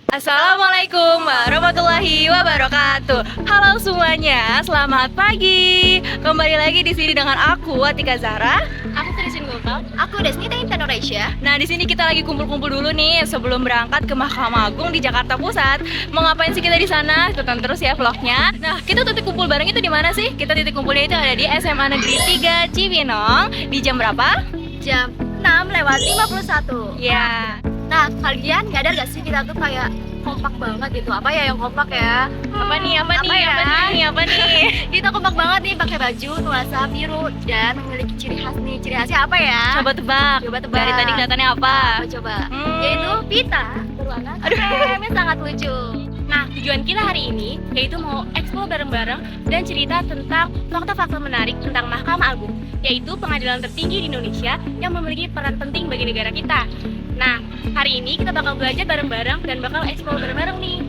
Assalamualaikum warahmatullahi wabarakatuh. Halo semuanya, selamat pagi. Kembali lagi di sini dengan aku Atika Zahra. Aku Christine Gopal. Aku Desnita Indonesia. Nah, di sini kita lagi kumpul-kumpul dulu nih sebelum berangkat ke Mahkamah Agung di Jakarta Pusat. Mau ngapain sih kita di sana? Tonton terus ya vlognya. Nah, kita titik kumpul bareng itu di mana sih? Kita titik kumpulnya itu ada di SMA Negeri 3 Cibinong. Di jam berapa? Jam 6:51. Ya. Nah, kalian nyadar gak sih kita tuh kayak kompak banget gitu? Apa ya yang kompak ya? Apa nih? Apa nih? Kita kompak banget nih pakai baju nuansa biru dan memiliki ciri khas nih. Ciri khasnya apa ya? Coba tebak. Coba tebak. Dari tadi kelihatannya apa? Coba. Hmm. Yaitu pita berwarna krem yang sangat lucu. Nah, tujuan kita hari ini yaitu mau eksplor bareng-bareng dan cerita tentang fakta-fakta menarik tentang Mahkamah Agung, yaitu pengadilan tertinggi di Indonesia yang memiliki peran penting bagi negara kita. Nah, hari ini kita bakal belajar bareng-bareng dan bakal eksplor bareng-bareng nih.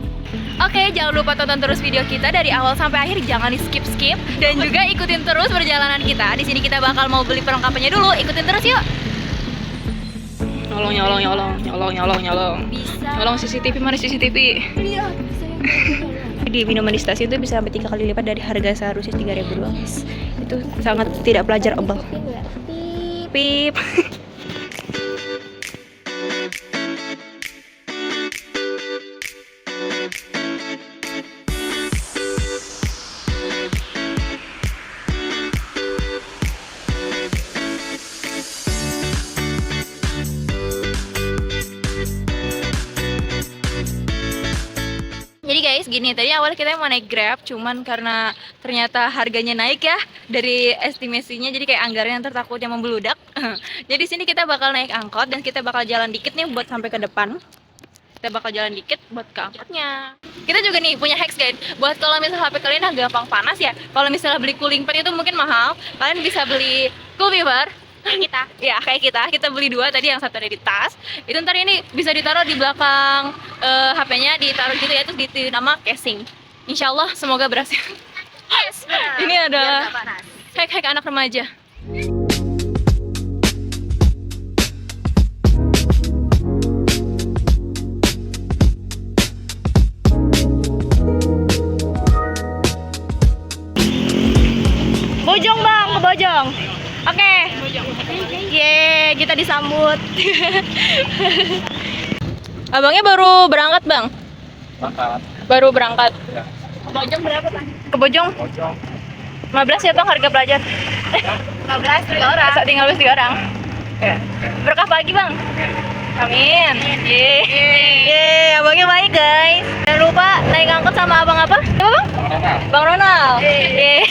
Oke, jangan lupa tonton terus video kita dari awal sampai akhir, jangan di skip-skip dan juga ikutin terus perjalanan kita. Di sini kita bakal mau beli perlengkapannya dulu, ikutin terus yuk. Nyolong. Bisa. Nyolong CCTV, mana CCTV? Lihat, bisa. Di minuman di stasiun itu bisa sampai 3 kali lipat dari harga seharusnya 3.000 doang, guys. Itu sangat tidak pelajarable. Pip. Jadi guys, gini, tadi awal kita mau naik Grab, cuman karena ternyata harganya naik ya dari estimasinya, jadi kayak anggaran yang takutnya membeludak. Jadi sini kita bakal naik angkot dan kita bakal jalan dikit nih buat sampai ke depan. Kita bakal jalan dikit buat ke angkotnya. Kita juga nih punya hacks guys, buat kalau misalnya HP kalian gampang panas ya, kalau misalnya beli cooling pad itu mungkin mahal, kalian bisa beli cool beaver. Kita Ya kayak kita beli 2 tadi, yang satu ada di tas, itu ntar ini bisa ditaruh di belakang HP-nya, ditaruh gitu ya, terus di nama casing. Insya Allah semoga berhasil. Yes, benar. Ini adalah Biar nggak panas. hack anak remaja. Bojong bang, ke Bojong. Oke. Yeay, kita disambut. Abangnya baru berangkat bang? Baru berangkat. Ya. Bojong berapa bang? Ke Bojong? Pocong. 15 ya bang harga pelajar. 15 3 orang. Tinggal 3 orang. Ya. Berkah pagi bang. Amin. Yeay, abangnya baik guys. Jangan lupa naik angkot sama abang apa? Apa bang? Bang Ronald. Yeay.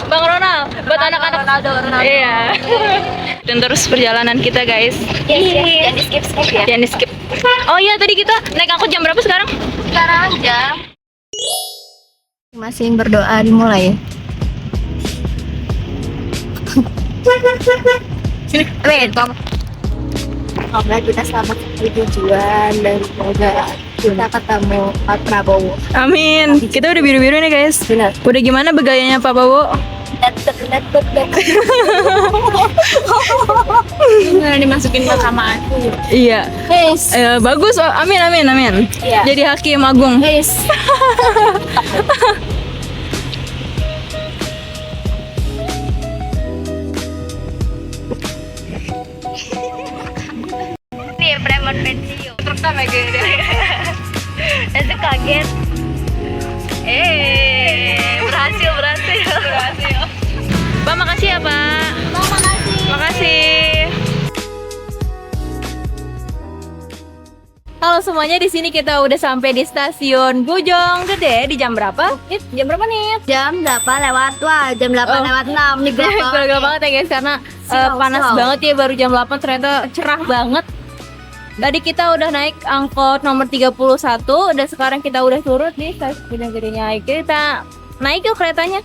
Bang Ronald. Buat anak-anak. Ronaldo. Iya. Dan terus perjalanan kita guys. Jangan di skip ya. Jangan di skip. Oh iya, tadi kita naik angkot jam berapa sekarang? Sekarang jam masing berdoa dimulai. Wait, semoga kita selamat sampai tujuan dan semoga kita ketemu Pak Prabowo. Amin. Kita udah biru-biru nih guys. Benar. Udah gimana begayanya Pak Prabowo? nggak dimasukin Mahkamah Agung. Iya. Yes. Bagus. Oh, amin. Iya. Jadi hakim agung. Yes. Nih, preman pensiun. Rekam lagi deh. Itu kaget. Berhasil. Pak, makasih ya Pak. Makasih. Halo semuanya, di sini kita udah sampai di stasiun Bojonggede di jam berapa? Jam berapa nih? Jam 8 lewat. Wah, jam 8 lewat 6 nih gelap banget. Gelap banget ya guys, karena panas Silau. banget ya, baru jam 8 ternyata cerah banget. Tadi kita udah naik angkot nomor 31 dan sekarang kita udah turut di stasiun Bojonggede. Kita naik yuk keretanya.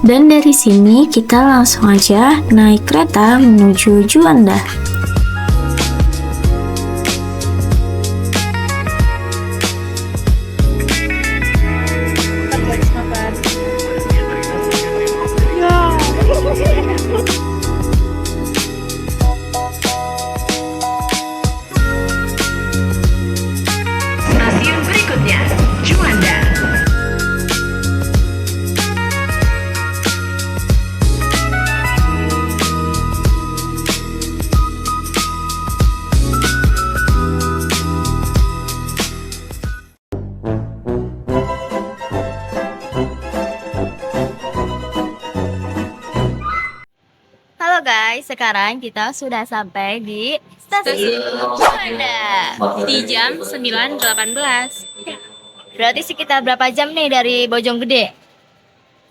Dan dari sini kita langsung aja naik kereta menuju Juanda. Stasiun berikutnya, Juanda. Halo guys, sekarang kita sudah sampai di stasiun Juanda. Di jam 9.18. Berarti sekitar berapa jam nih dari Bojonggede?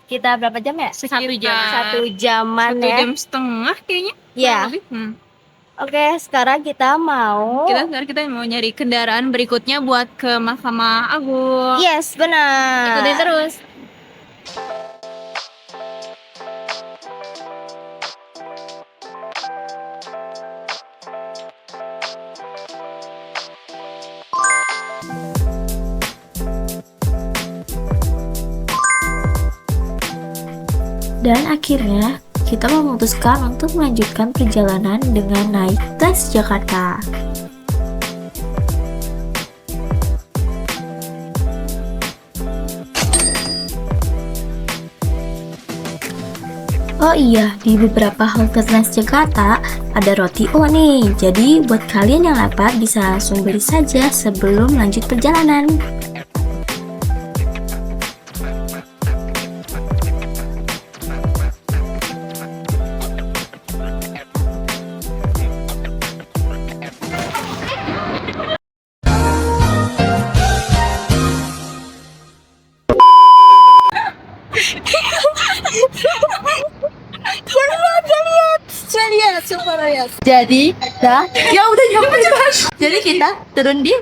Kita berapa jam ya? 1 jam. 1 jaman 1 ya. jam setengah kayaknya. Ya. Lebih. Oke, sekarang kita mau. Sekarang kita mau nyari kendaraan berikutnya buat ke Mahkamah Agung. Yes, benar. Ikutin terus. Dan akhirnya kita memutuskan untuk melanjutkan perjalanan dengan naik Transjakarta. Oh iya, di beberapa halte Transjakarta ada roti O nih. Jadi buat kalian yang lapar bisa langsung beli saja sebelum lanjut perjalanan. Jadi kita Jadi kita turun di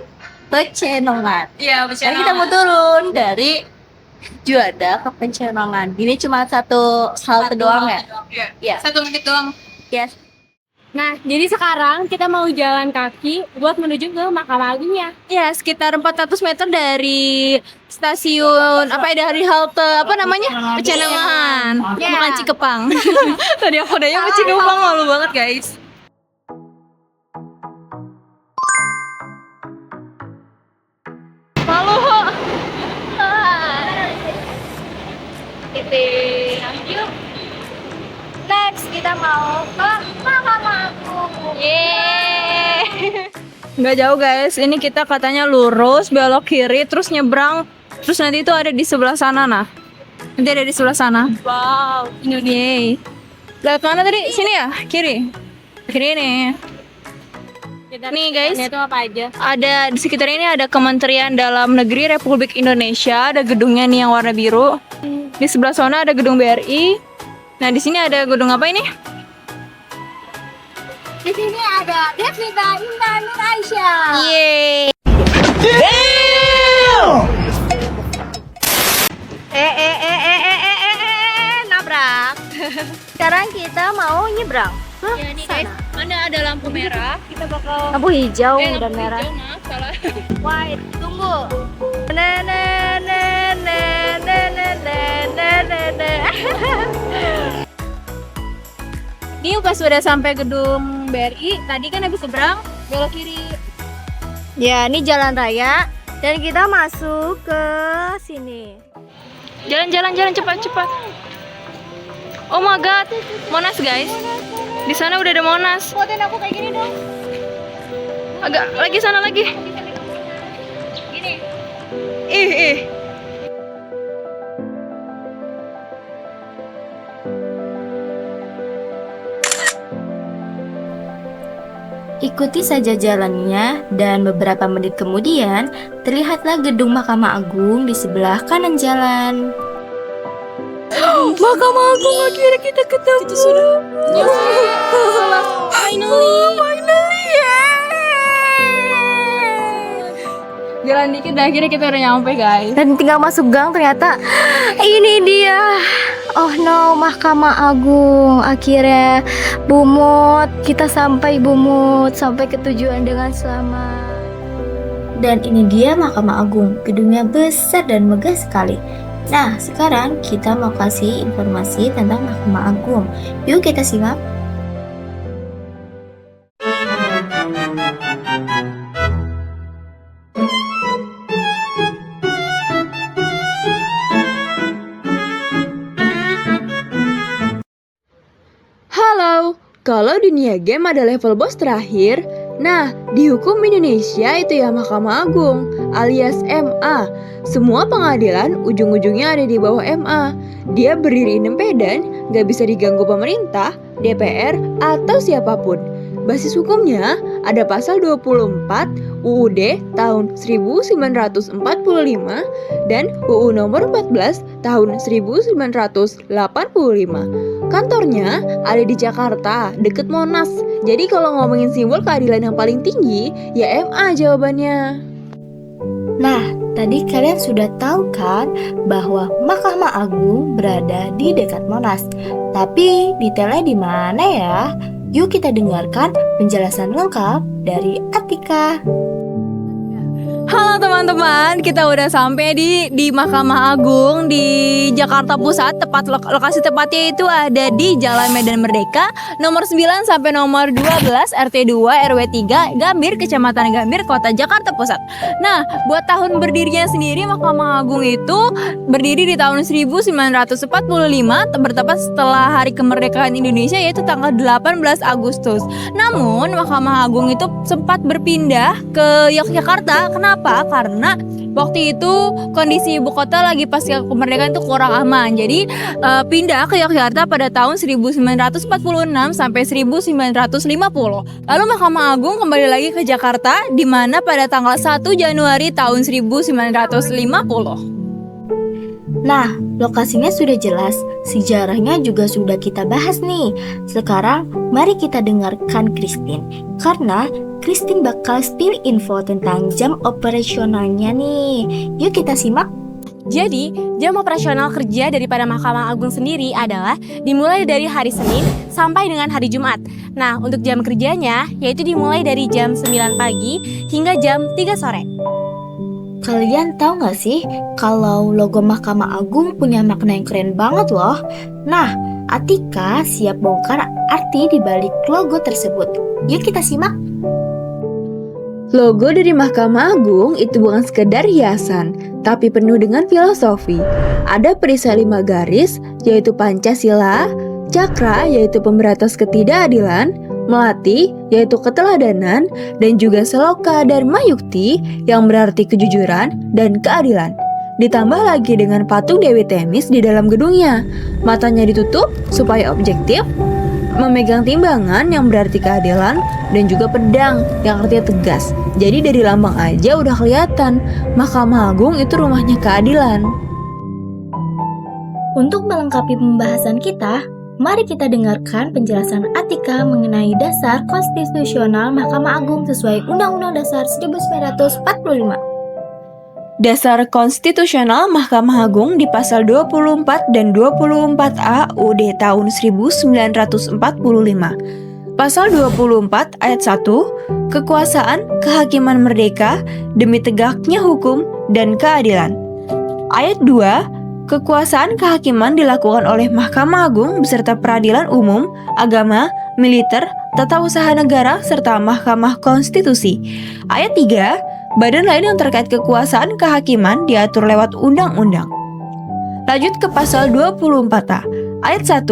Pecenongan. Iya, Jadi kita mau turun dari Juanda ke Pecenongan. Ini cuma satu halte doang ya? Iya. 1 menit doang. Yes. Nah, jadi sekarang kita mau jalan kaki buat menuju ke Mahkamah Agungnya. Ya, sekitar 400 meter dari stasiun dari halte apa namanya? Pecenongan. Ya. Bukan Cikepang. Tadi aku udahnya ke Cikepang, malu banget, guys. Malu. Yuk. Next kita mau ke Mahkamah Agung. Yeay. Nggak jauh guys, ini kita katanya lurus, belok kiri, terus nyebrang. Terus nanti itu ada di sebelah sana nah. Nanti ada di sebelah sana. Wow, Yeay. Lewat mana tadi? Sini ya? Kiri? Kiri nih. Nih guys, itu apa aja? ada di sekitar ini ada Kementerian Dalam Negeri Republik Indonesia. Ada gedungnya nih yang warna biru. Di sebelah sana ada gedung BRI. Nah di sini ada gedung apa ini? Di sini ada Devita Indah Nur Aisyah. Yeay. Nabrak. Sekarang kita mau nyebrang. Ya nih guys, mana ada lampu merah, kita bakal Lampu hijau dan lampu merah. hijau, maaf, salah. White, tunggu. Na na na na na na na na na. Ini pas sudah sampai gedung BRI, tadi kan habis seberang, belok kiri. Ya, ini jalan raya dan kita masuk ke sini. Jalan cepat. Oh my god, Monas guys. Di sana udah ada Monas. Fotoin aku kayak gini dong. Agak lagi sana lagi. Gini. Ih. Ikuti saja jalannya dan beberapa menit kemudian terlihatlah gedung Mahkamah Agung di sebelah kanan jalan. Mahkamah Agung akhirnya kita ketemu. Kita sudah. Finally ya. Jalan dikit dah, akhirnya kita udah nyampe guys. Dan tinggal masuk gang ternyata ini dia. Oh no, Mahkamah Agung. Akhirnya kita sampai ke tujuan dengan selamat. Dan ini dia Mahkamah Agung, gedungnya besar dan megah sekali. Nah, sekarang kita mau kasih informasi tentang Mahkamah Agung. Yuk kita simak. Halo, kalau dunia game ada level bos terakhir, nah di hukum Indonesia itu ya Mahkamah Agung alias MA. Semua pengadilan ujung-ujungnya ada di bawah MA. Dia berdiri independen, gak bisa diganggu pemerintah, DPR, atau siapapun. Basis hukumnya ada pasal 24 UUD tahun 1945 dan UU nomor 14 tahun 1985. Kantornya ada di Jakarta, deket Monas. Jadi kalau ngomongin simbol keadilan yang paling tinggi, ya MA jawabannya. Nah, tadi kalian sudah tahu kan bahwa Mahkamah Agung berada di dekat Monas. Tapi detailnya di mana ya? Yuk kita dengarkan penjelasan lengkap dari Atika. Halo teman-teman, kita udah sampai di Mahkamah Agung di Jakarta Pusat. Lokasi tepatnya itu ada di Jalan Medan Merdeka nomor 9 sampai nomor 12 RT 2 RW 3 Gambir, Kecamatan Gambir, Kota Jakarta Pusat. Nah, buat tahun berdirinya sendiri Mahkamah Agung itu berdiri di tahun 1945, bertepat setelah Hari Kemerdekaan Indonesia yaitu tanggal 18 Agustus. Namun Mahkamah Agung itu sempat berpindah ke Yogyakarta. Kenapa? Karena waktu itu kondisi ibu kota lagi pasca kemerdekaan itu kurang aman. Jadi pindah ke Yogyakarta pada tahun 1946 sampai 1950. Lalu Mahkamah Agung kembali lagi ke Jakarta di mana pada tanggal 1 Januari tahun 1950. Nah, lokasinya sudah jelas, sejarahnya juga sudah kita bahas nih. Sekarang mari kita dengarkan Christine, karena Christine bakal spill info tentang jam operasionalnya nih. Yuk kita simak. Jadi, jam operasional kerja daripada Mahkamah Agung sendiri adalah dimulai dari hari Senin sampai dengan hari Jumat. Nah, untuk jam kerjanya yaitu dimulai dari jam 9 pagi hingga jam 3 sore. Kalian tahu gak sih kalau logo Mahkamah Agung punya makna yang keren banget loh. Nah, Atika siap bongkar arti di balik logo tersebut. Yuk kita simak. Logo dari Mahkamah Agung itu bukan sekedar hiasan, tapi penuh dengan filosofi. Ada perisai 5 garis, yaitu Pancasila, Cakra, yaitu pemberantas ketidakadilan, Melati, yaitu keteladanan, dan juga Seloka Dharma Yukti, yang berarti kejujuran dan keadilan. Ditambah lagi dengan patung Dewi Themis di dalam gedungnya. Matanya ditutup supaya objektif, memegang timbangan yang berarti keadilan, dan juga pedang yang artinya tegas. Jadi dari lambang aja udah kelihatan, Mahkamah Agung itu rumahnya keadilan. Untuk melengkapi pembahasan kita, mari kita dengarkan penjelasan Atika mengenai dasar konstitusional Mahkamah Agung sesuai Undang-Undang Dasar 1945. Dasar konstitusional Mahkamah Agung di pasal 24 dan 24A UUD tahun 1945. Pasal 24 ayat 1, kekuasaan kehakiman merdeka demi tegaknya hukum dan keadilan. Ayat 2, kekuasaan kehakiman dilakukan oleh Mahkamah Agung beserta peradilan umum, agama, militer, tata usaha negara, serta Mahkamah Konstitusi. Ayat 3, badan lain yang terkait kekuasaan kehakiman diatur lewat undang-undang. Lanjut ke pasal 24A. Ayat 1,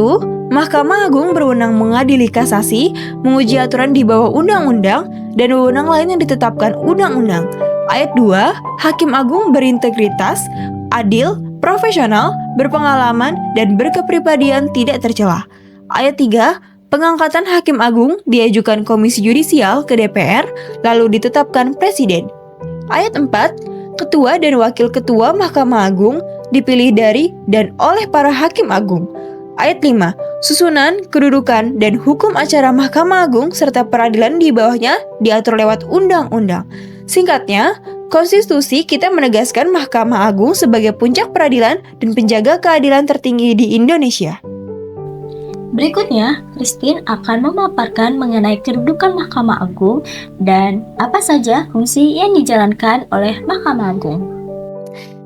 Mahkamah Agung berwenang mengadili kasasi, menguji aturan di bawah undang-undang, dan wewenang lain yang ditetapkan undang-undang. Ayat 2, Hakim Agung berintegritas, adil, profesional, berpengalaman, dan berkepribadian tidak tercela. Ayat 3, pengangkatan Hakim Agung diajukan Komisi Yudisial ke DPR, lalu ditetapkan Presiden. Ayat 4, Ketua dan Wakil Ketua Mahkamah Agung dipilih dari dan oleh para Hakim Agung. Ayat 5, susunan, kedudukan, dan hukum acara Mahkamah Agung serta peradilan di bawahnya diatur lewat undang-undang. Singkatnya, Konstitusi kita menegaskan Mahkamah Agung sebagai puncak peradilan dan penjaga keadilan tertinggi di Indonesia. Berikutnya, Christine akan memaparkan mengenai kedudukan Mahkamah Agung dan apa saja fungsi yang dijalankan oleh Mahkamah Agung.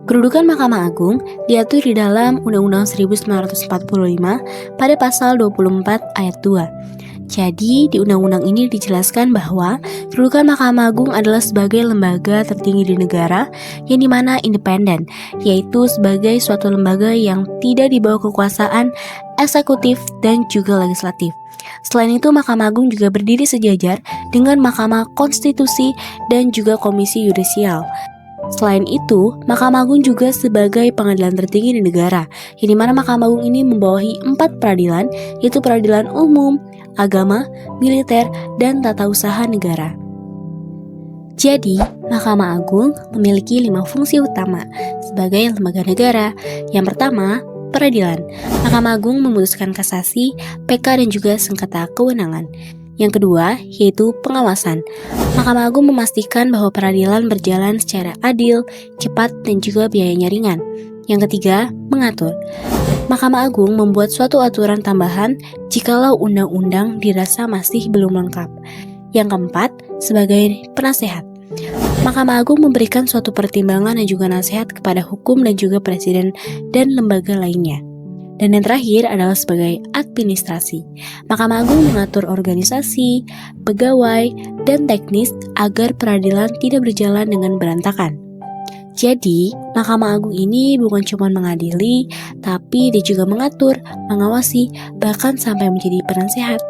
Kedudukan Mahkamah Agung diatur di dalam Undang-Undang 1945 pada pasal 24 ayat 2. Jadi, di undang-undang ini dijelaskan bahwa kedudukan Mahkamah Agung adalah sebagai lembaga tertinggi di negara yang dimana independen, yaitu sebagai suatu lembaga yang tidak di bawah kekuasaan eksekutif dan juga legislatif. Selain itu, Mahkamah Agung juga berdiri sejajar dengan Mahkamah Konstitusi dan juga Komisi Yudisial. Selain itu, Mahkamah Agung juga sebagai pengadilan tertinggi di negara, yang dimana Mahkamah Agung ini membawahi 4 peradilan, yaitu peradilan umum, agama, militer, dan tata usaha negara. Jadi, Mahkamah Agung memiliki 5 fungsi utama sebagai lembaga negara. Yang pertama, peradilan. Mahkamah Agung memutuskan kasasi, PK, dan juga sengketa kewenangan. Yang kedua, yaitu pengawasan. Mahkamah Agung memastikan bahwa peradilan berjalan secara adil, cepat, dan juga biayanya ringan. Yang ketiga, mengatur. Mahkamah Agung membuat suatu aturan tambahan jikalau undang-undang dirasa masih belum lengkap. Yang keempat, sebagai penasehat. Mahkamah Agung memberikan suatu pertimbangan dan juga nasihat kepada hukum dan juga presiden dan lembaga lainnya. Dan yang terakhir adalah sebagai administrasi. Mahkamah Agung mengatur organisasi, pegawai, dan teknis agar peradilan tidak berjalan dengan berantakan. Jadi, Mahkamah Agung ini bukan cuma mengadili, tapi dia juga mengatur, mengawasi, bahkan sampai menjadi penasehat.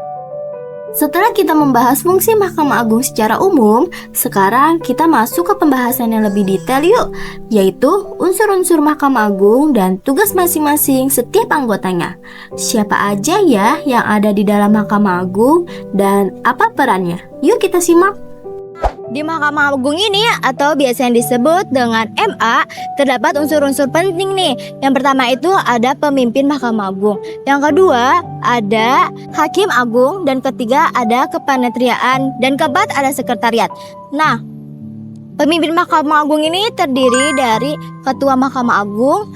Setelah kita membahas fungsi Mahkamah Agung secara umum, sekarang kita masuk ke pembahasan yang lebih detail yuk, yaitu unsur-unsur Mahkamah Agung dan tugas masing-masing setiap anggotanya. Siapa aja ya yang ada di dalam Mahkamah Agung dan apa perannya? Yuk kita simak. Di Mahkamah Agung ini atau biasa yang disebut dengan MA terdapat unsur-unsur penting nih. Yang pertama itu ada pemimpin Mahkamah Agung. Yang kedua ada Hakim Agung dan ketiga ada kepanetriaan dan keempat ada sekretariat. Nah, pemimpin Mahkamah Agung ini terdiri dari Ketua Mahkamah Agung,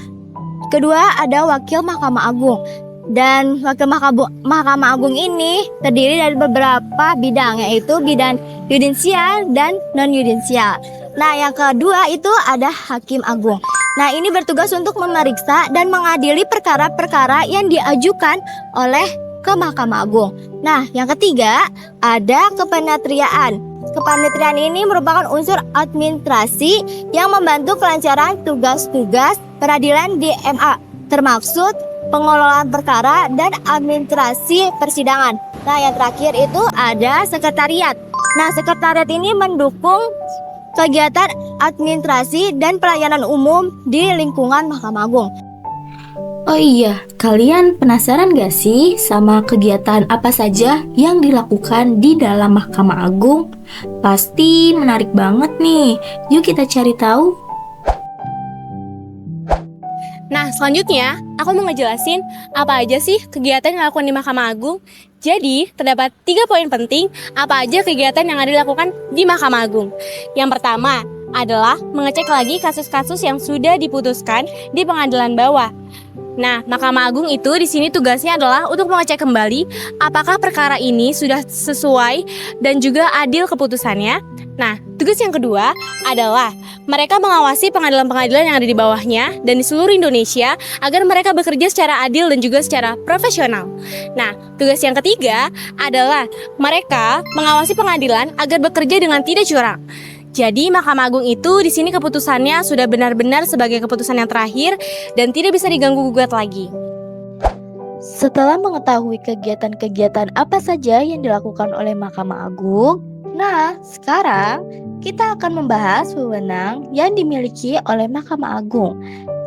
kedua ada Wakil Mahkamah Agung. Dan Wakil Mahkamah Agung ini terdiri dari beberapa bidang, yaitu bidang yudisial dan non-yudisial. Nah, yang kedua itu ada Hakim Agung. Nah, ini bertugas untuk memeriksa dan mengadili perkara-perkara yang diajukan oleh ke Mahkamah Agung. Nah, yang ketiga ada kepanetriaan. Kepanetriaan ini merupakan unsur administrasi yang membantu kelancaran tugas-tugas peradilan di MA, termaksud pengelolaan perkara dan administrasi persidangan. Nah, yang terakhir itu ada sekretariat. Nah, sekretariat ini mendukung kegiatan administrasi dan pelayanan umum di lingkungan Mahkamah Agung. Oh iya, kalian penasaran gak sih sama kegiatan apa saja yang dilakukan di dalam Mahkamah Agung? Pasti menarik banget nih. Yuk kita cari tahu. Nah, selanjutnya aku mau ngejelasin apa aja sih kegiatan yang dilakukan di Mahkamah Agung. Jadi, terdapat 3 poin penting apa aja kegiatan yang ada dilakukan di Mahkamah Agung. Yang pertama adalah mengecek lagi kasus-kasus yang sudah diputuskan di pengadilan bawah. Nah, Mahkamah Agung itu di sini tugasnya adalah untuk mengecek kembali apakah perkara ini sudah sesuai dan juga adil keputusannya. Nah, tugas yang kedua adalah mereka mengawasi pengadilan-pengadilan yang ada di bawahnya dan di seluruh Indonesia agar mereka bekerja secara adil dan juga secara profesional. Nah, tugas yang ketiga adalah mereka mengawasi pengadilan agar bekerja dengan tidak curang. Jadi Mahkamah Agung itu di sini keputusannya sudah benar-benar sebagai keputusan yang terakhir dan tidak bisa diganggu-gugat lagi. Setelah mengetahui kegiatan-kegiatan apa saja yang dilakukan oleh Mahkamah Agung, nah sekarang kita akan membahas wewenang yang dimiliki oleh Mahkamah Agung.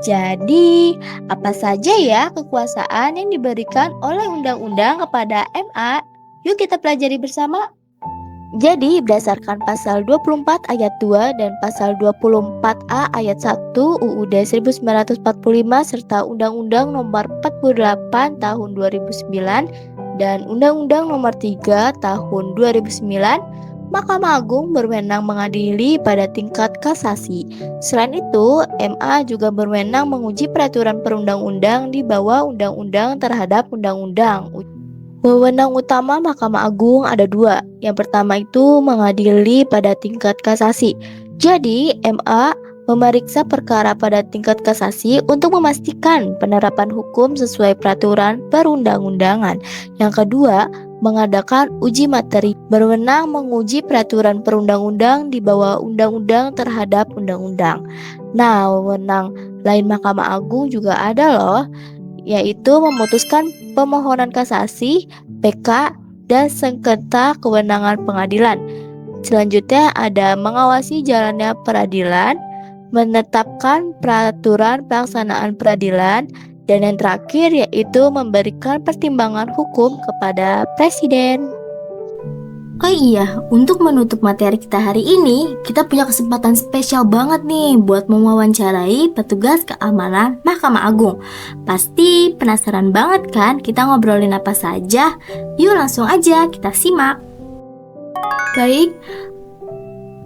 Jadi, apa saja ya kekuasaan yang diberikan oleh undang-undang kepada MA? Yuk kita pelajari bersama. Jadi, berdasarkan pasal 24 ayat 2 dan pasal 24A ayat 1 UUD 1945 serta Undang-Undang Nomor 48 Tahun 2009 dan Undang-Undang Nomor 3 Tahun 2009, Mahkamah Agung berwenang mengadili pada tingkat kasasi. Selain itu, MA juga berwenang menguji peraturan perundang-undang di bawah undang-undang terhadap undang-undang. Wewenang utama Mahkamah Agung ada dua. Yang pertama itu mengadili pada tingkat kasasi. Jadi, MA memeriksa perkara pada tingkat kasasi untuk memastikan penerapan hukum sesuai peraturan perundang-undangan. Yang kedua, mengadakan uji materi, berwenang menguji peraturan perundang-undang di bawah undang-undang terhadap undang-undang. Nah, wewenang lain Mahkamah Agung juga ada loh, yaitu memutuskan pemohonan kasasi, PK, dan sengketa kewenangan pengadilan. Selanjutnya ada mengawasi jalannya peradilan, menetapkan peraturan pelaksanaan peradilan, dan yang terakhir yaitu memberikan pertimbangan hukum kepada Presiden. Oh iya, untuk menutup materi kita hari ini, kita punya kesempatan spesial banget nih buat mewawancarai petugas keamanan Mahkamah Agung. Pasti penasaran banget kan kita ngobrolin apa saja? Yuk langsung aja kita simak. Baik,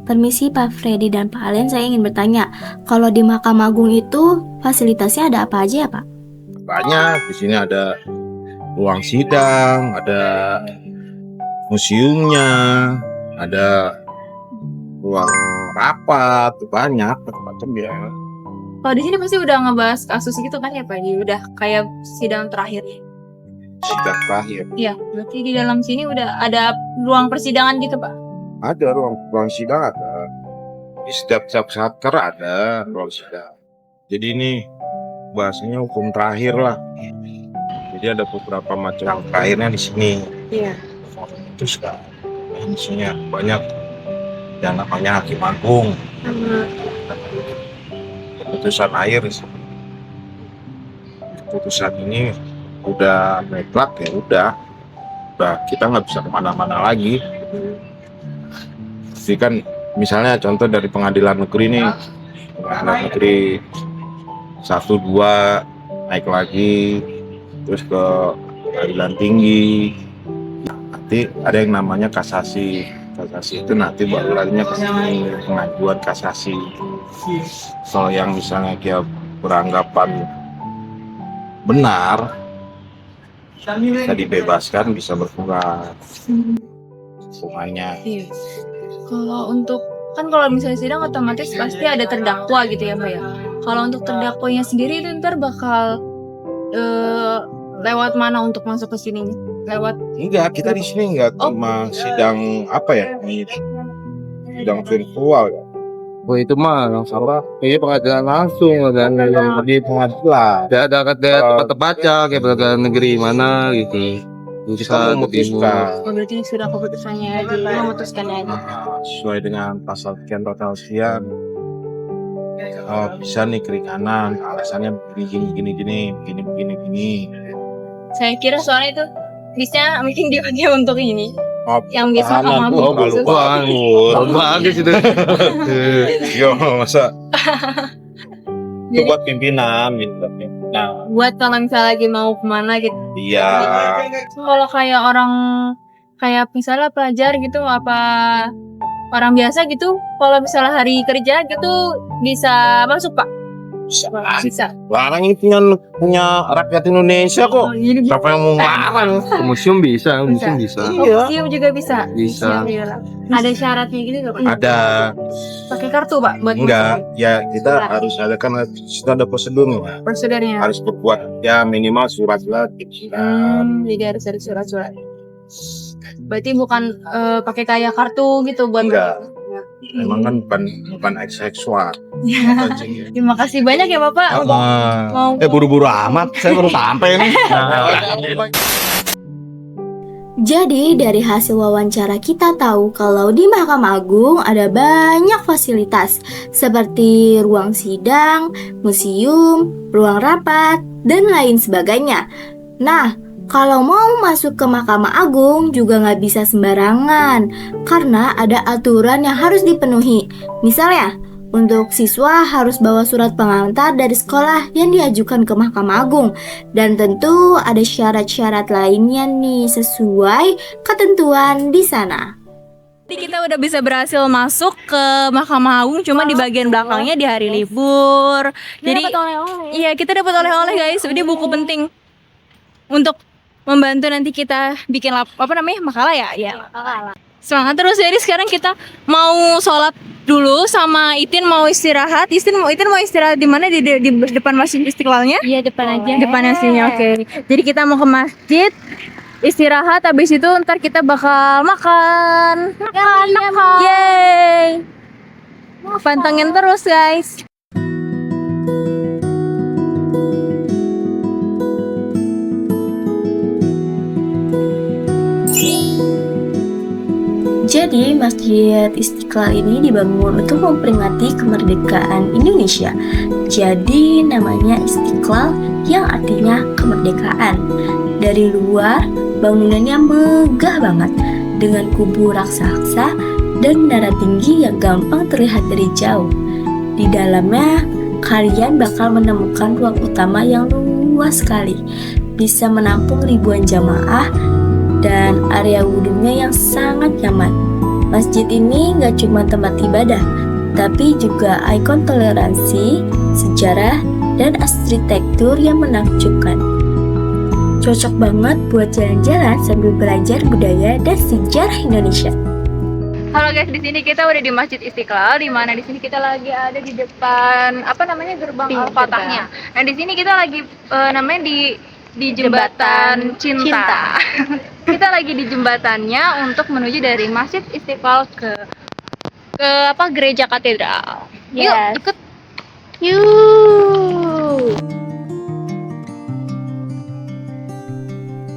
permisi Pak Freddy dan Pak Alen, saya ingin bertanya, kalau di Mahkamah Agung itu fasilitasnya ada apa aja ya Pak? Banyak, di sini ada ruang sidang, ada museumnya, ada ruang rapat, banyak macam-macam ya. Kalau di sini pasti udah ngebahas kasus gitu kan ya Pak? Jadi udah kayak sidang terakhir. Sidang terakhir. Iya, berarti di dalam sini udah ada ruang persidangan gitu Pak? Ada ruang sidang ada. Di setiap satker ada ruang sidang. Jadi ini bahasanya hukum terakhir lah. Jadi ada beberapa macam terakhirnya di sini. Iya. Itu sudah isinya banyak. Yang namanya Hakim Agung. Keputusan akhir. Keputusan ini udah mutlak ya udah kita nggak bisa kemana-mana lagi. Jadi kan misalnya contoh dari pengadilan negeri nih, pengadilan negeri 1, 2 naik lagi terus ke pengadilan tinggi, nanti ada yang namanya kasasi itu nanti baru larinya ke sini pengajuan kasasi. Kalau yang misalnya dia beranggapan benar bisa dibebaskan, bisa berkurang hukumannya. Iya. Kalau untuk kalau misalnya sidang otomatis pasti ada terdakwa gitu ya Pak ya. Kalau untuk terdakwanya sendiri itu ntar bakal lewat mana untuk masuk ke sini? Lewat? Enggak, kita di sini enggak cuma sidang sidang virtual ya. Oh itu mah yang salah. Ini pengadilan langsung dan Di pengadilan tidak ada kata tempat-tempatnya kayak pengadilan negeri mana gitu. kita memutuskan Berarti sudah keputusannya memutuskannya aja. sesuai dengan pasal sekian total sekian. Bisa nih keringanan, alasannya begini. Saya kira soalnya itu bisa mungkin dipakai untuk ini. Yang biasa tahanan Mahkamah tuh Agung. Bagus itu. Yo, masa itu Jadi buat pimpinan gitu. Nah, buat kalau misalnya lagi mau kemana gitu. iya. Kalau kayak orang kayak misalnya pelajar gitu apa orang biasa gitu, kalau misalnya hari kerja gitu bisa masuk Pak? Bisa. Larang ini punya rakyat Indonesia kok. Jadi Siapa yang mau ngelarang? Ke museum bisa. museum juga bisa. Bisa. Ada syaratnya gitu nggak Pak? Ada. Pakai kartu Pak buat Enggak, masuk? ya kita harus ada kan kita ada prosedurnya. Prosedurnya. Harus berbuat ya minimal surat-surat. Jadi harus ada surat-surat. Berarti bukan pakai kayak kartu gitu buat Enggak. Memang kan bukan seksual. Terima kasih banyak ya Bapak untuk mau Buru-buru amat, saya baru sampai nih. Jadi dari hasil wawancara kita tahu kalau di Mahkamah Agung ada banyak fasilitas seperti ruang sidang, museum, ruang rapat, dan lain sebagainya. Nah, kalau mau masuk ke Mahkamah Agung juga nggak bisa sembarangan karena ada aturan yang harus dipenuhi. Misalnya, untuk siswa harus bawa surat pengantar dari sekolah yang diajukan ke Mahkamah Agung. Dan tentu ada syarat-syarat lainnya nih sesuai ketentuan di sana. Jadi kita udah bisa berhasil masuk ke Mahkamah Agung, cuma di bagian belakangnya di hari libur. Jadi iya, kita dapat oleh-oleh guys. Ini buku penting untuk membantu nanti kita bikin makalah ya. Iya. Semangat terus. Jadi sekarang kita mau sholat dulu sama Itin mau istirahat. Itin mau istirahat di mana? Di depan Masjid Istiqlalnya? Iya, depan aja. Depannya sini, oke. Jadi kita mau ke masjid, istirahat, habis itu ntar kita bakal makan. Yeay. Pantengin terus guys. Jadi, Masjid Istiqlal ini dibangun untuk memperingati kemerdekaan Indonesia. Jadi, namanya Istiqlal yang artinya kemerdekaan. Dari luar, bangunannya megah banget dengan kubu raksasa dan menara tinggi yang gampang terlihat dari jauh. Di dalamnya, kalian bakal menemukan ruang utama yang luas sekali, bisa menampung ribuan jamaah dan area wudhunya yang sangat nyaman. Masjid ini gak cuma tempat ibadah, tapi juga ikon toleransi, sejarah, dan arsitektur yang menakjubkan. Cocok banget buat jalan-jalan sambil belajar budaya dan sejarah Indonesia. Halo guys, di sini kita udah di Masjid Istiqlal, di mana di sini kita lagi ada di depan gerbang Al-Fatahnya. Nah, di sini kita lagi di jembatan cinta. Kita lagi di jembatannya untuk menuju dari Masjid Istiqlal ke gereja katedral. Yuk, ikut. Yuk.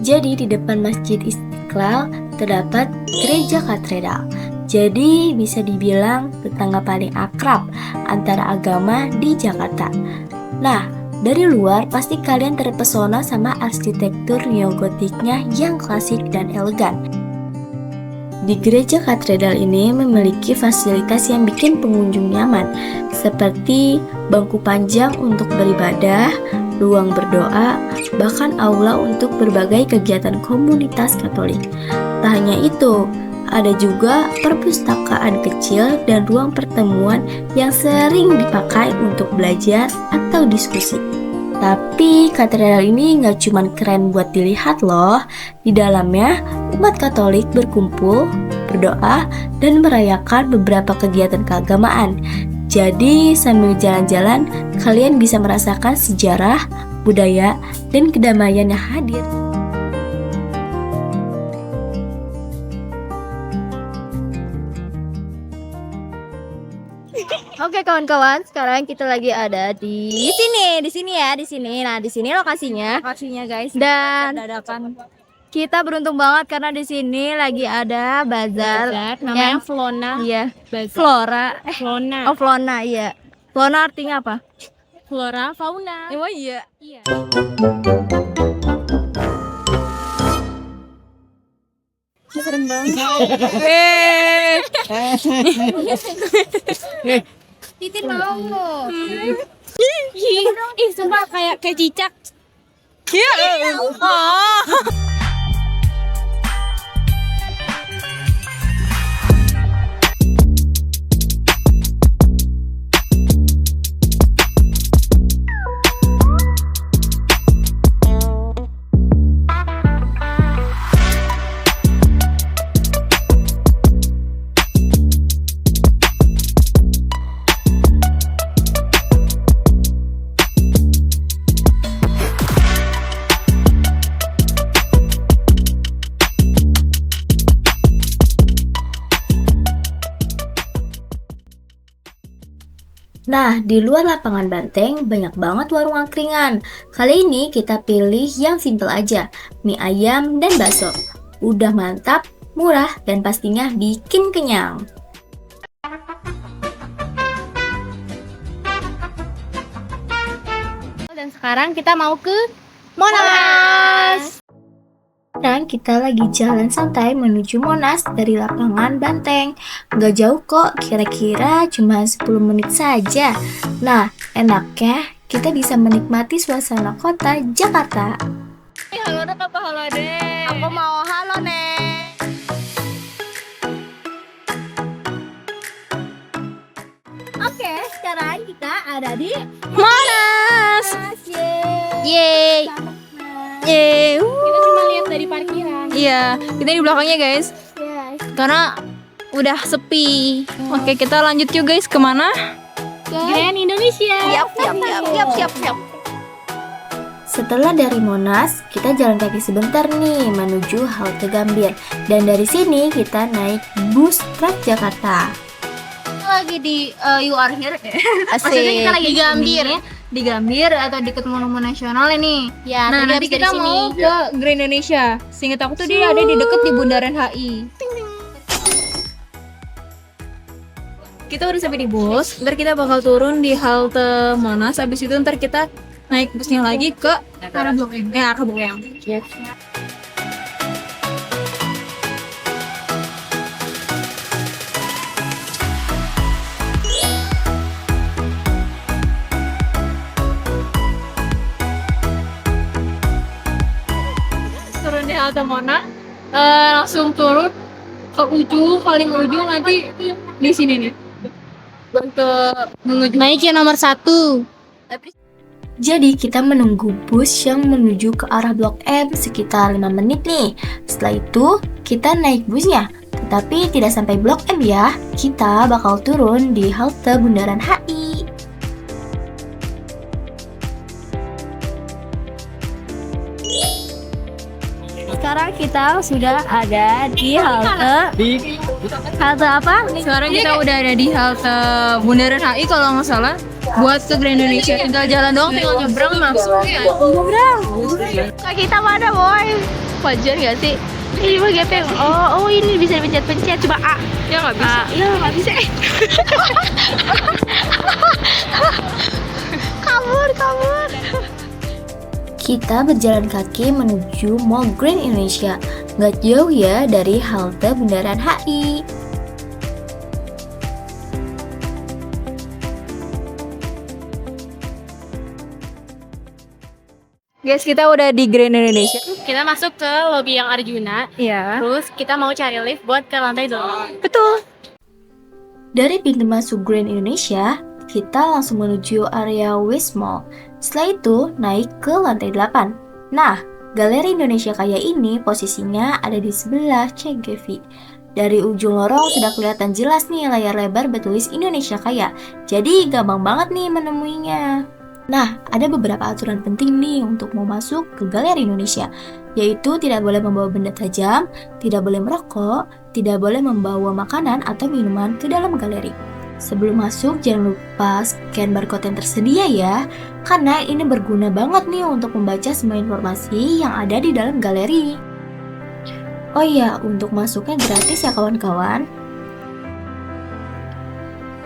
Jadi di depan Masjid Istiqlal terdapat gereja katedral. Jadi bisa dibilang tetangga paling akrab antara agama di Jakarta. Nah, dari luar pasti kalian terpesona sama arsitektur neogotiknya yang klasik dan elegan. Di gereja katedral ini memiliki fasilitas yang bikin pengunjung nyaman, seperti bangku panjang untuk beribadah, ruang berdoa, bahkan aula untuk berbagai kegiatan komunitas Katolik. Tak hanya itu, ada juga perpustakaan kecil dan ruang pertemuan yang sering dipakai untuk belajar atau diskusi. Tapi katedral ini nggak cuma keren buat dilihat loh. Di dalamnya umat Katolik berkumpul, berdoa, dan merayakan beberapa kegiatan keagamaan. Jadi sambil jalan-jalan, kalian bisa merasakan sejarah, budaya, dan kedamaian yang hadir. Oke kawan-kawan, sekarang kita lagi ada di sini. Nah, di sini lokasinya. Guys. Dan Dadakan. kita beruntung banget karena di sini lagi ada bazar. Namanya Flona. Iya, Bazar. Flora. Flona. Oh, Flona, iya. Flona artinya apa? Flora, fauna. Oh iya. Iya. Serem banget. Titin mau. Ih, sumpah kayak cicak. Nah, di luar lapangan banteng banyak banget warung angkringan. Kali ini kita pilih yang simple aja, mie ayam dan bakso. Udah mantap, murah, dan pastinya bikin kenyang. Dan sekarang kita mau ke Monas. Dan kita lagi jalan santai menuju Monas dari lapangan Banteng. Gak jauh kok, kira-kira cuma 10 menit saja. Nah, enaknya kita bisa menikmati suasana kota Jakarta. Halo Dek, apa halo Dek? Aku mau halo, Nek. sekarang kita ada di Monas. Yeay. Yeay. Kita cuma lihat dari parkiran. Iya, kita di belakangnya guys. Karena udah sepi. Oke, kita lanjut yuk guys, kemana? Grand Indonesia. Siap. Setelah dari Monas, kita jalan kaki sebentar nih menuju halte Gambir. Dan dari sini kita naik bus Transjakarta. lagi di You Are Here. Maksudnya kita lagi di Gambir. Di Gambir atau deket Monumen Nasional ini. Ya, Nah, tadi nanti habis dari kita sini. mau ke Grand Indonesia. Seingat aku tuh dia ada di deket di Bundaran HI. Kita udah sampai di bus. Ntar kita bakal turun di halte Monas. Abis itu ntar kita naik busnya lagi ke arah Blok M. Arah Blok M. Turun di halte Monas, langsung turun ke ujung, paling ujung nanti di sini nih. Untuk menuju Naik yang nomor 1. Jadi kita menunggu bus yang menuju ke arah Blok M sekitar 5 menit nih. Setelah itu kita naik busnya. Tetapi tidak sampai Blok M ya. Kita bakal turun di halte Bundaran HI. Sekarang kita sudah ada di halte apa? Sekarang kita udah ada di halte Bundaran HI kalau nggak salah. Buat ke Grand Indonesia tinggal jalan doang, tinggal nyebrang langsung ya. Kak kita mana, boy? Wajar nggak sih? Ini mah gepeng. Oh ini bisa dipencet-pencet. Coba A. Ya nggak bisa. Ya nggak bisa. kabur. Kita berjalan kaki menuju Mall Grand Indonesia. Nggak jauh ya dari halte Bundaran HI. Guys, kita udah di Grand Indonesia. Kita masuk ke lobby yang Arjuna. Iya. Terus kita mau cari lift buat ke lantai 2. Betul. Dari pintu masuk Grand Indonesia, kita langsung menuju area West Mall. Setelah itu, naik ke lantai 8. Nah, Galeri Indonesia Kaya ini posisinya ada di sebelah CGV. Dari ujung lorong sudah kelihatan jelas nih layar lebar bertulis Indonesia Kaya. Jadi gampang banget nih menemuinya. Nah, ada beberapa aturan penting nih untuk mau masuk ke Galeri Indonesia, yaitu tidak boleh membawa benda tajam, tidak boleh merokok, tidak boleh membawa makanan atau minuman ke dalam galeri. Sebelum masuk, jangan lupa scan barcode yang tersedia ya, karena ini berguna banget nih untuk membaca semua informasi yang ada di dalam galeri. Oh iya, untuk masuknya gratis ya kawan-kawan.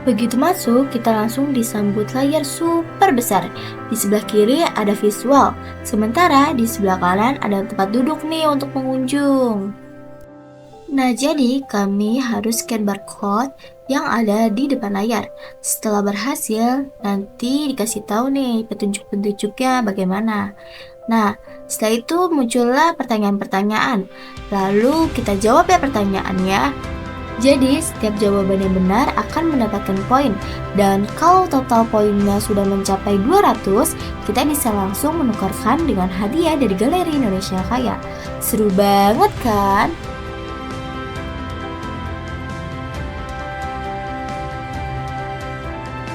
Begitu masuk, kita langsung disambut layar super besar. Di sebelah kiri ada visual, sementara di sebelah kanan ada tempat duduk nih untuk pengunjung. Nah, jadi kami harus scan barcode yang ada di depan layar. Setelah berhasil, nanti dikasih tahu nih petunjuk-petunjuknya bagaimana. Nah, setelah itu muncullah pertanyaan-pertanyaan. Lalu kita jawab ya pertanyaannya. Jadi, setiap jawaban yang benar akan mendapatkan poin. Dan kalau total poinnya sudah mencapai 200, kita bisa langsung menukarkan dengan hadiah dari Galeri Indonesia Kaya. Seru banget kan?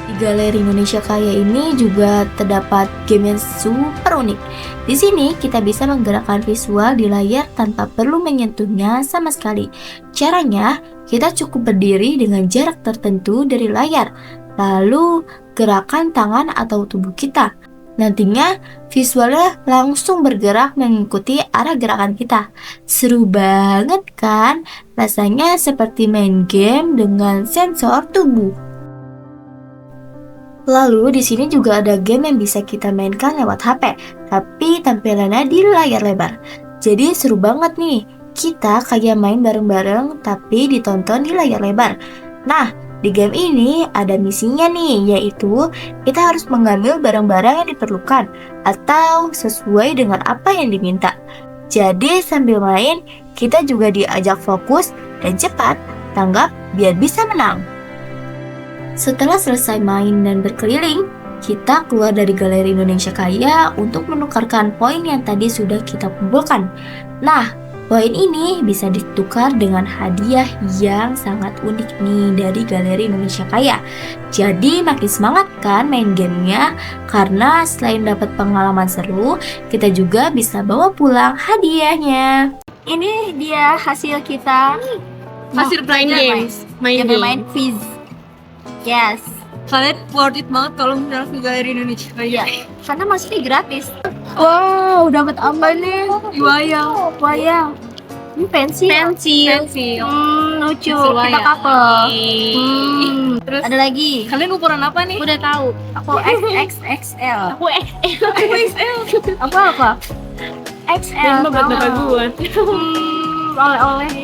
Di Galeri Indonesia Kaya ini juga terdapat game yang super unik. Di sini kita bisa menggerakkan visual di layar tanpa perlu menyentuhnya sama sekali. Caranya, kita cukup berdiri dengan jarak tertentu dari layar, lalu gerakan tangan atau tubuh kita. Nantinya visualnya langsung bergerak mengikuti arah gerakan kita. Seru banget kan? Rasanya seperti main game dengan sensor tubuh. Lalu di sini juga ada game yang bisa kita mainkan lewat HP, tapi tampilannya di layar lebar. Jadi seru banget nih, kita kayak main bareng-bareng tapi ditonton di layar lebar. Nah, di game ini ada misinya nih, yaitu kita harus mengambil barang-barang yang diperlukan atau sesuai dengan apa yang diminta. Jadi sambil main, kita juga diajak fokus dan cepat tanggap biar bisa menang. Setelah selesai main dan berkeliling, kita keluar dari Galeri Indonesia Kaya untuk menukarkan poin yang tadi sudah kita kumpulkan. Nah, poin ini bisa ditukar dengan hadiah yang sangat unik nih dari Galeri Indonesia Kaya. Jadi makin semangat kan main gamenya, karena selain dapat pengalaman seru, kita juga bisa bawa pulang hadiahnya. Ini dia hasil kita. Hasil main games. Main Yang bermain quiz. Yes. Kalian worth it banget kalau misalnya ke Galeri Indonesia Kaya. Karena masih gratis. Wow, dapat apa nih? Wayang. Wayang. Ini pensil. Pensil. Lucu. Pensil Kita wayang. couple. Terus Ada lagi. kalian ukuran apa nih? Udah tahu. Aku XXXL. Aku XL. Apa? XL. Buat bapak gua. Oleh-oleh.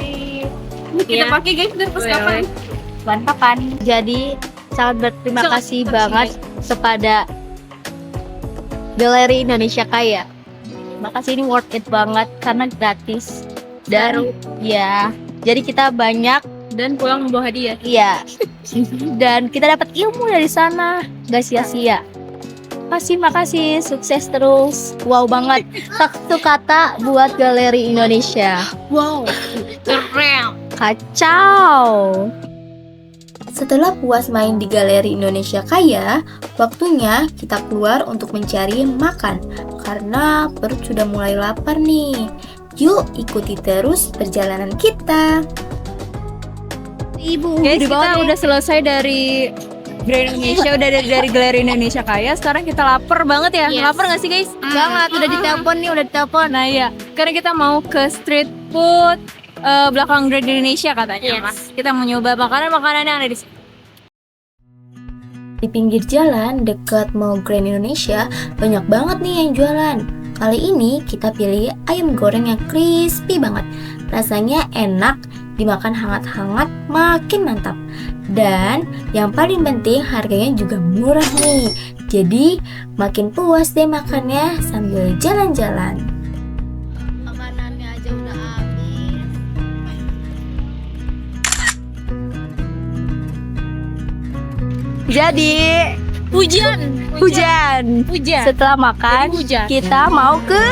Ini kita pakai guys dan pas kapan? Bulan kapan? Jadi sangat berterima kasih banget kepada Galeri Indonesia Kaya. Makasih, ini worth it banget karena gratis dan ya. Jadi kita banyak Dan pulang membawa hadiah. iya. Dan kita dapat ilmu dari sana, gak sia-sia. Makasih, sukses terus. Wow banget. Satu kata buat Galeri Indonesia. Wow. Keren. Kacau. Setelah puas main di Galeri Indonesia Kaya, waktunya kita keluar untuk mencari makan karena perut sudah mulai lapar nih. Yuk ikuti terus perjalanan kita. Ibu, Guys, kita udah selesai dari Grand Indonesia, udah dari Galeri Indonesia Kaya. Sekarang kita lapar banget ya. Yes. Lapar gak sih guys? banget udah ditelepon nih, udah ditelepon. Nah iya, karena kita mau ke street food belakang Grand Indonesia katanya. Yes. Mas. Kita mau nyoba makanan-makanan yang ada di sini. Di pinggir jalan dekat Mall Grand Indonesia banyak banget nih yang jualan. Kali ini kita pilih ayam goreng yang crispy banget. Rasanya enak, dimakan hangat-hangat makin mantap. Dan yang paling penting harganya juga murah nih. Jadi makin puas deh makannya sambil jalan-jalan. Makanannya aja udah habis. Jadi hujan. Setelah makan, Hujan. kita mau ke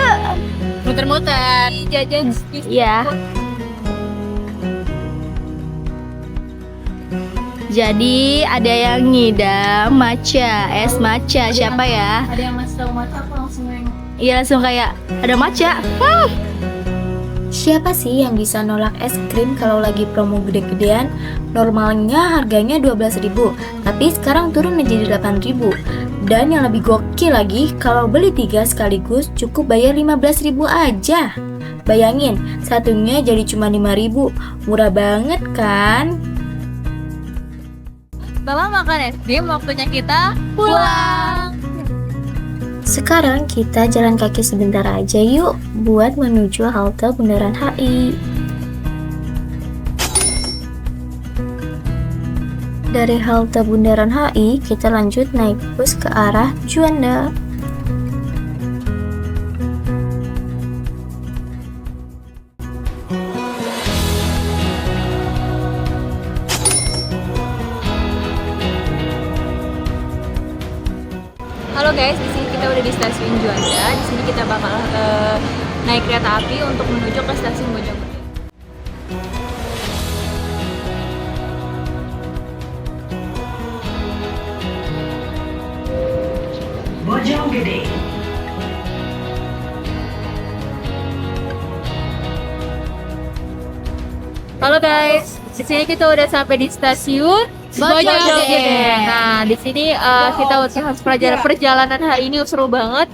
Muter-muter. Jajan ya. Jadi ada yang ngidam matcha, es matcha. Siapa ya? ada yang masuk mata aku langsung nengok. Iya, langsung kayak ada matcha. Siapa sih yang bisa nolak es krim kalau lagi promo gede-gedean? Normalnya harganya 12.000, tapi sekarang turun menjadi 8.000. Dan yang lebih gokil lagi, kalau beli 3 sekaligus cukup bayar 15.000 aja. Bayangin, satunya jadi cuma 5.000. Murah banget kan? Bapak makan es krim, waktunya kita pulang. Sekarang kita jalan kaki sebentar aja yuk buat menuju halte Bundaran HI. Dari halte Bundaran HI kita lanjut naik bus ke arah Juanda. Halo guys, di sini kita udah di stasiun Juanda. Di sini kita bakal naik kereta api untuk menuju ke stasiun Bojonggede. Bojonggede. Halo guys, di sini kita udah sampai di stasiun Bojonggede. Nah, di sini kita udah perjalanan hari ini seru banget.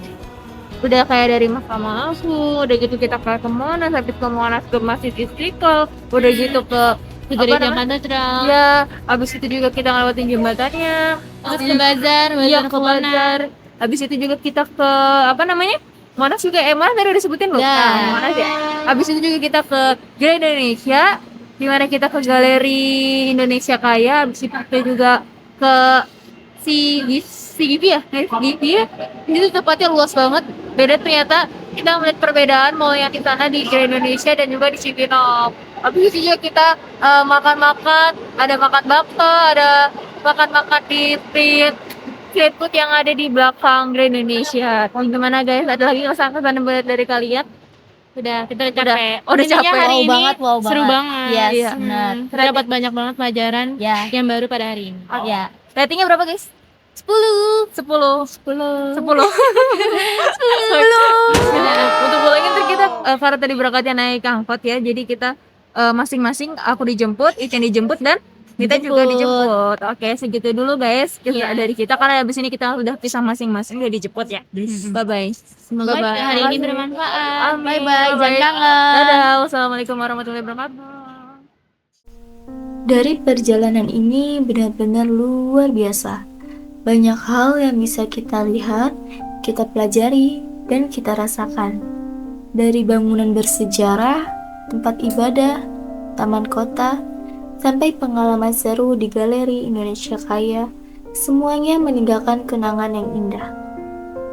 Udah kayak dari Mahkamah Agung, udah gitu kita ke Monas, habis ke Monas ke Masjid Istiqlal, udah gitu ke Gereja Katedral. Ya, habis itu juga kita ngelewatin jembatannya. Terus ke bazar, Iya, bazar ke bazar. Habis itu juga kita ke apa namanya? Monas juga Monas tadi udah disebutin loh. Ya. Nah, Monas ya. Habis itu juga kita ke Grand Indonesia, di mana kita ke Galeri Indonesia Kaya. Habis itu kita juga ke CGV ya. CGV ya. Itu tempatnya luas banget. Beda ternyata kita melihat perbedaan mau yang di sana di Grand Indonesia dan juga di Cibinong. Habis itu juga kita makan-makan, ada makan bakso, ada makan-makan di street food yang ada di belakang Grand Indonesia. Gimana guys? Ada lagi kesan-kesan dari kalian? Udah, kita capek. Udah Intinya capek. hari Wow ini banget, wow seru banget. banget. Yes, Iya. benar. Kita dapat banyak banget pelajaran Ya, yang baru pada hari ini. ya. Ratingnya berapa guys? 10. 10. 10. 10. Untuk pulangin ntar kita Farah tadi berangkatnya naik angkot ya. Jadi kita masing-masing aku dijemput, Ican dijemput dan kita juga dijemput. Oke, segitu dulu guys Iya. dari kita karena habis ini kita udah pisah masing-masing udah dijemput ya. Bye bye. Semoga Bye-bye. hari ini bermanfaat. Amin. Bye-bye, jangan Bye-bye. kangen. Dadah. Wassalamualaikum warahmatullahi wabarakatuh. Dari perjalanan ini benar-benar luar biasa. Banyak hal yang bisa kita lihat, kita pelajari, dan kita rasakan. Dari bangunan bersejarah, tempat ibadah, taman kota, sampai pengalaman seru di Galeri Indonesia Kaya, semuanya meninggalkan kenangan yang indah.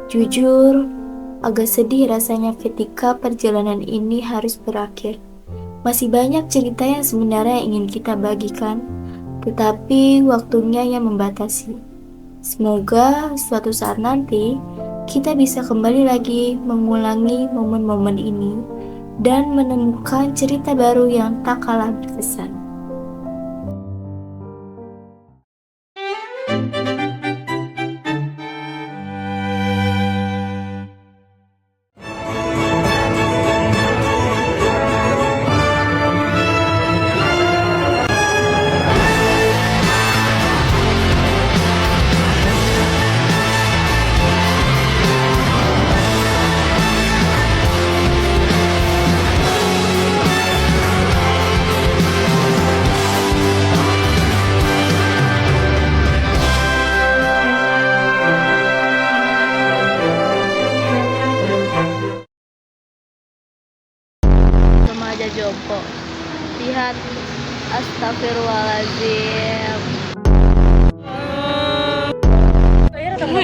Jujur, agak sedih rasanya ketika perjalanan ini harus berakhir. Masih banyak cerita yang sebenarnya ingin kita bagikan, tetapi waktunya yang membatasi. Semoga suatu saat nanti kita bisa kembali lagi mengulangi momen-momen ini dan menemukan cerita baru yang tak kalah berkesan. Remaja jompo. Lihat, astagfirullahaladzim.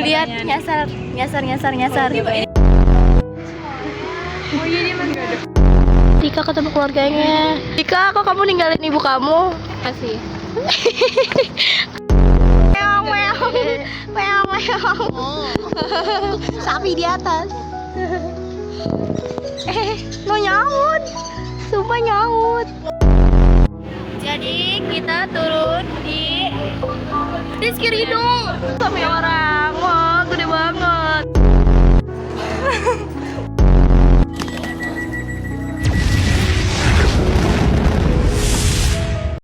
Lihat, nyasar. Tika ketemu keluarganya. Tika, kok kamu ninggalin ibu kamu? Kasih. Sapi di atas. Mau nyaut. Sumpah nyaut. Jadi kita turun di Rizky Ridho. Sama orang.